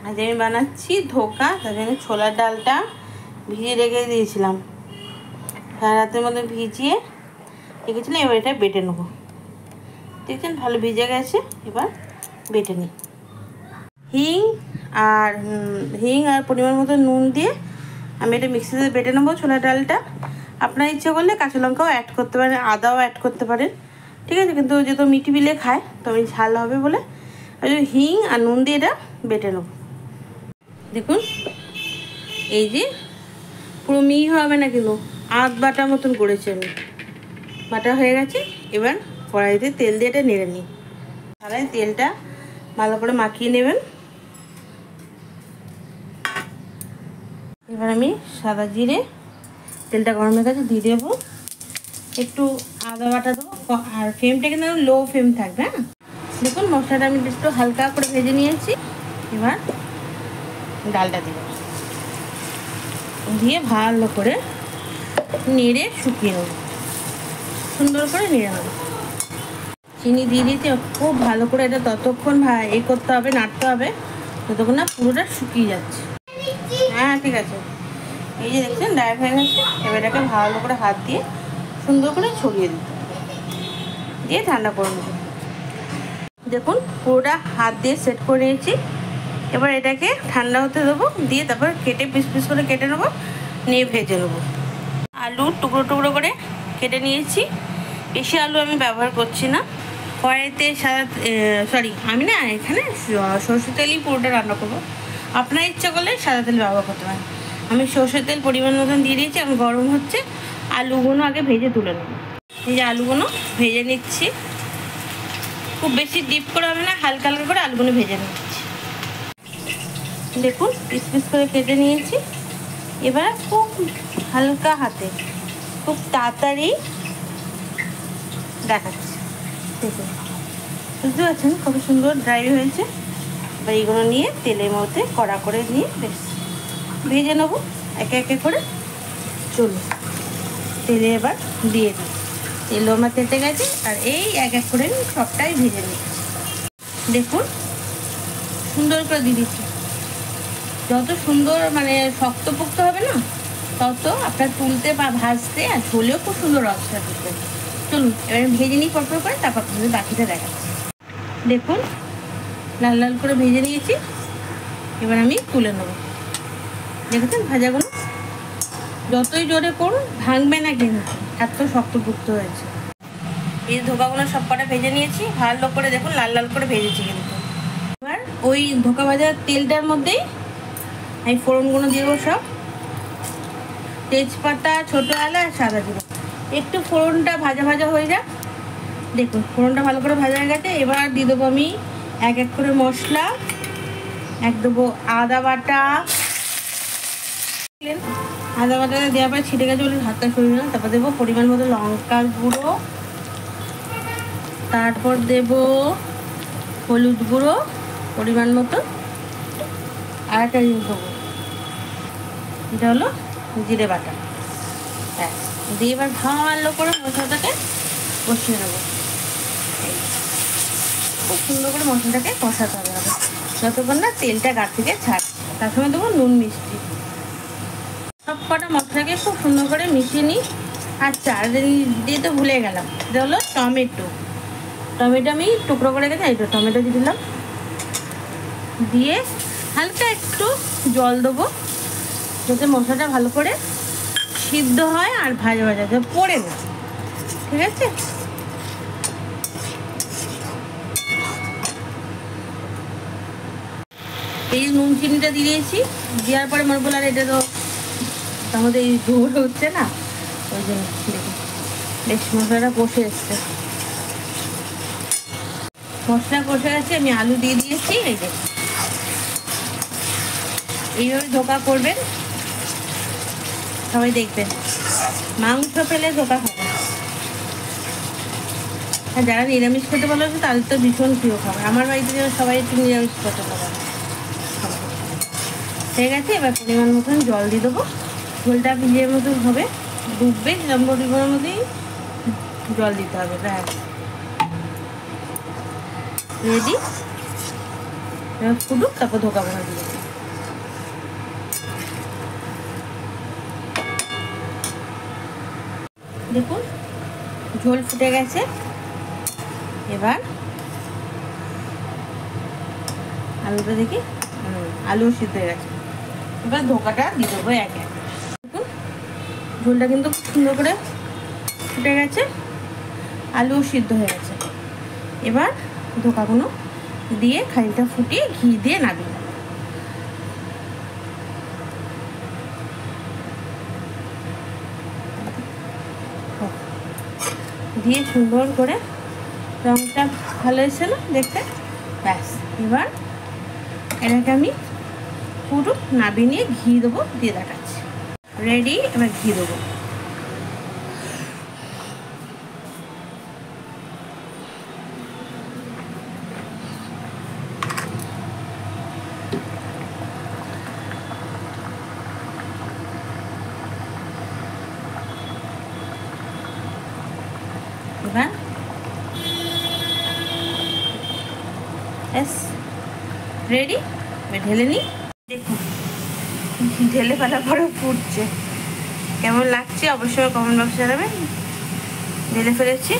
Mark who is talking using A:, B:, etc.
A: আজ আমি বানাচ্ছি ধোকা। তার জন্য ছোলার ডালটা ভিজিয়ে রেখে দিয়েছিলাম, সারা রাতের মধ্যে ভিজিয়ে রেখেছিলাম। এবার এটা বেটে নেবো। দেখছেন ভালো ভিজে গেছে, এবার বেটে নিই। হিং আর পরিমাণ মতো নুন দিয়ে আমি এটা মিক্সিতে বেটে নেবো ছোলার ডালটা। আপনার ইচ্ছে করলে কাঁচা লঙ্কাও অ্যাড করতে পারেন, আদাও অ্যাড করতে পারেন, ঠিক আছে। কিন্তু যেহেতু মিঠি বিলে খায় তো আমি ঝাল হবে বলে হিং আর নুন দিয়ে এটা বেটে নেব। দেখুন এই যে পুরো মিহি হবে না, কিন্তু আধ বাটা মতন করেছি আমি। বাটা হয়ে গেছে। এবার কড়াইতে তেল দিয়ে এটা নেড়ে নিই। কড়াই তেলটা ভালো করে মাখিয়ে নেবেন। এবার আমি সাদা জিরে, তেলটা গরম হয়ে গেছে, দিয়ে দেবো একটু আদা বাটা দেবো। আর ফ্লেমটা কিন্তু লো ফ্লেম থাকবে। হ্যাঁ, দেখুন মশলাটা আমি একটু হালকা করে ভেজে নিয়েছি। এবার ডালটা দিয়ে ভালো করে নেড়ে শুকিয়ে নেব, সুন্দর করে নেড়ে নেব। চিনি দিয়ে দিয়েছি, খুব ভালো করে এটা ততক্ষণ করতে হবে, নাড়তে হবে ততক্ষণ না পুরোটা শুকিয়ে যাচ্ছে। হ্যাঁ ঠিক আছে, এই যে দেখছেন ডাইরেক্ট হয়ে গেছে। এবার এটাকে ভালো করে হাত দিয়ে সুন্দর করে ছড়িয়ে দিতে হবে, দিয়ে ঠান্ডা করে নেব। দেখুন পুরোটা হাত দিয়ে সেট করে নিয়েছি। এবার এটাকে ঠান্ডা হতে দেবো, দিয়ে তারপর কেটে পিস পিস করে কেটে নেবো, নিয়ে ভেজে নেবো। আলু টুকরো টুকরো করে কেটে নিয়েছি। বেশি আলু আমি ব্যবহার করছি না। কড়াইতে আমি না এখানে সরষের তেলই পুরোটা রান্না করবো। আপনার ইচ্ছা করলে সাদা তেল ব্যবহার করতে পারেন। আমি সরষের তেল পরিমাণ মতন দিয়ে দিয়েছি। আমি গরম হচ্ছে, আলুগুলো আগে ভেজে তুলে নেব। এই যে আলুগুলো ভেজে নিচ্ছি, খুব বেশি ডিপ করে হবে না, হালকা হালকা করে আলুগুলো ভেজে নিচ্ছি। দেখুন পিস পিস করে কেটে নিয়েছি। এবার খুব হালকা হাতে খুব তাড়াতাড়ি দেখাচ্ছি। দেখুন বুঝতে পারছেন কত সুন্দর ড্রাই হয়েছে। এবার এইগুলো নিয়ে তেলের মধ্যে কড়া করে নিয়ে বেশ ভেজে নেবো একে একে করে। চলুন তেলে এবার দিয়ে দিই। তেলও আমার তেতে গেছে, আর এই এক এক করে সবটাই ভেজে নিচ্ছি। দেখুন সুন্দর করে দিয়ে দিচ্ছি। যত সুন্দর শক্তপোক্ত হবে না, তত আপনার তুলতে বা ভাজতে আর ঝোলেও খুব সুন্দর রসটা দিতে। চলুন এবার ভেজে নিই পরপর করে, তারপর বাকিটা দেখাচ্ছি। দেখুন লাল লাল করে ভেজে নিয়েছি। এবার আমি তুলে নেব। দেখেছেন ভাজাগুলো যতই জোরে করুন ভাঙবে না, কিন্তু এত শক্তপোক্ত হয়েছে। এই ধোকাগুলো সব কটা ভেজে নিয়েছি ভালো করে। দেখুন লাল লাল করে ভেজেছি কিন্তু। এবার ওই ধোকা ভাজার তেলটার মধ্যেই আমি ফোড়নগুলো দিয়ে দেবো সব। তেজপাতা, ছোটো এলাচ, সাদা জিরা। একটু ফোড়নটা ভাজা ভাজা হয়ে যাক। দেখুন ফোড়নটা ভালো করে ভাজা হয়ে গেছে। এবার দিয়ে দেবো আমি এক এক করে মশলা। দেবো আদা বাটা। আদা বাটা দেওয়ার পরে ছিটে গেছে বলে হাতটা সরিয়ে নিলাম। তারপর দেবো পরিমাণ মতো লঙ্কার গুঁড়ো, তারপর দেব হলুদ গুঁড়ো পরিমাণ মতো, আর একটা জিনিস দেবো, এটা হলো জিরে বাটা। হ্যাঁ, দিয়ে এবার ভালো করে মশলাটাকে কষিয়ে নেবো। খুব সুন্দর করে মশলাটাকে কষাতে হবে যতক্ষণ না তেলটা গা থেকে ছাড়। তার সময় দেবো নুন মিষ্টি। সব কটা মশলাকে খুব সুন্দর করে মিশিয়ে নিই। আচ্ছা আর দিয়ে তো ভুলে গেলাম, এটা হলো টমেটো। আমি টুকরো করে গেছি, এই তো টমেটো দিয়ে দিলাম। দিয়ে হালকা একটু জল দেবো যাতে মশলাটা ভালো করে সিদ্ধ হয় আর ভাজা ভাজা যাতে পড়ে না, ঠিক আছে। এই নুন চিনিটা দিয়ে দিয়েছি। দেওয়ার পরে মনে বললাম এটা তো আমাদের এই ঝোল হচ্ছে না, ওই জন্য দেখুন বেশ মশলাটা কষে এসছে। মশলা কষে গেছে, আমি আলু দিয়ে দিয়েছি। এই যে এইভাবে ধোকা করবেন, সবাই দেখবেন। মাংস পেলে ধোকা খাবে। আর যারা নিরামিষ খেতে ভালোবাসে তাদের তো ভীষণ প্রিয় খাবার। আমার বাড়িতে সবাই একটু নিরামিষ খেতে ভালো। হয়ে গেছে। এবার পরিমাণ মতন জল দিয়ে দেবো। ঝোলটা ভিজের মতন হবে, ডুববে সেরকম পরিমাণের মধ্যেই জল দিতে হবে। ব্যাস রেডি। এবার ফুটুক, তারপর ধোকা বানা দিয়ে দেবো। দেখুন ঝোল ফুটে গেছে। এবার আলুটা দেখি, আলু সিদ্ধ হয়ে গেছে। এবার ধোকাটা দিয়ে দেবো এক এক। দেখুন ঝোলটা কিন্তু খুব সুন্দর করে ফুটে গেছে, আলু সিদ্ধ হয়ে গেছে। এবার ধোকাগুলো দিয়ে খানিকটা ফুটিয়ে ঘি দিয়ে নামিয়ে নেব। দিয়ে সুন্দর করে রঙটা ভালো এসে না দেখতে, ব্যাস। এবার এটাকে আমি পুরো নাবিয়ে নিয়ে ঘি দেবো, দিয়ে দেখাচ্ছি। রেডি, এবার ঘি দেবো। এবার ব্যাস রেডি, ঢেলে নিই। দেখুন ঢেলে ফেলার পরে ফুটছে, কেমন লাগছে অবশ্যই কমেন্ট বক্সে জানাবেন। ঢেলে ফেলেছি।